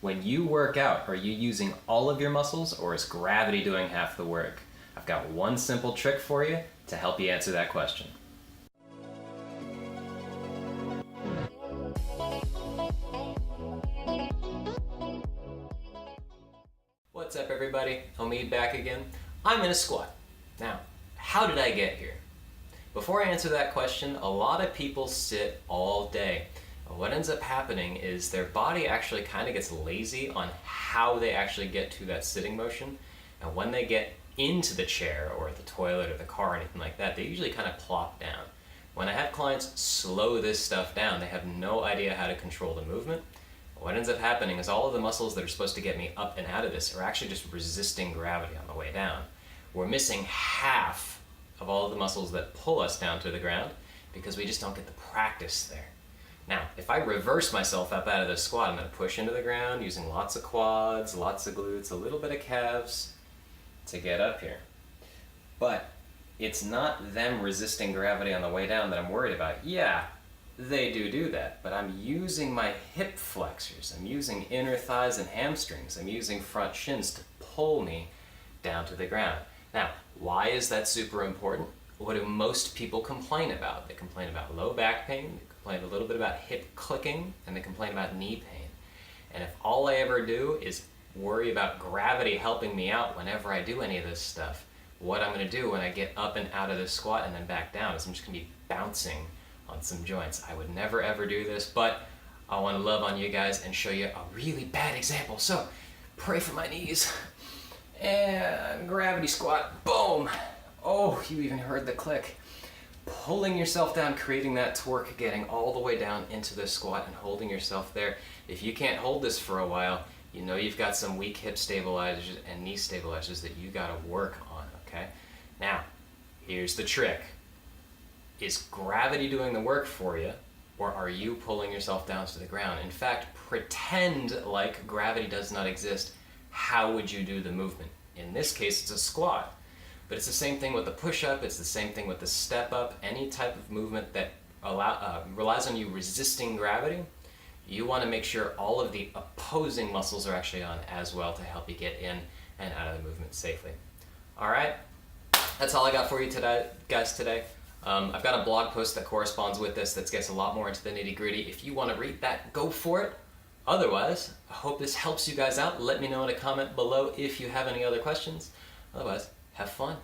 When you work out, are you using all of your muscles or is gravity doing half the work? I've got one simple trick for you to help you answer that question. What's up everybody? Omid back again. I'm in a squat. Now, how did I get here? Before I answer that question, a lot of people sit all day. What ends up happening is their body actually kind of gets lazy on how they actually get to that sitting motion. And when they get into the chair or the toilet or the car or anything like that, they usually kind of plop down. When I have clients slow this stuff down, they have no idea how to control the movement. What ends up happening is all of the muscles that are supposed to get me up and out of this are actually just resisting gravity on the way down. We're missing half of all of the muscles that pull us down to the ground because we just don't get the practice there. Now, if I reverse myself up out of the squat, I'm going to push into the ground using lots of quads, lots of glutes, a little bit of calves to get up here. But it's not them resisting gravity on the way down that I'm worried about. Yeah, they do that, but I'm using my hip flexors, I'm using inner thighs and hamstrings, I'm using front shins to pull me down to the ground. Now, why is that super important? What do most people complain about? They complain about low back pain, they complain a little bit about hip clicking, and they complain about knee pain. And if all I ever do is worry about gravity helping me out whenever I do any of this stuff, what I'm going to do when I get up and out of this squat and then back down is I'm just going to be bouncing on some joints. I would never ever do this, but I want to love on you guys and show you a really bad example. So pray for my knees. And gravity squat, boom. Oh, you even heard the click. Pulling yourself down, creating that torque, getting all the way down into the squat and holding yourself there. If you can't hold this for a while, you know you've got some weak hip stabilizers and knee stabilizers that you gotta work on, okay? Now, here's the trick. Is gravity doing the work for you, or are you pulling yourself down to the ground? In fact, pretend like gravity does not exist. How would you do the movement? In this case, it's a squat. But it's the same thing with the push-up, it's the same thing with the step-up. Any type of movement that relies on you resisting gravity, you want to make sure all of the opposing muscles are actually on as well to help you get in and out of the movement safely. All right, that's all I got for you today, guys, today. I've got a blog post that corresponds with this that gets a lot more into the nitty-gritty. If you want to read that, go for it. Otherwise, I hope this helps you guys out. Let me know in a comment below if you have any other questions. Otherwise, have fun.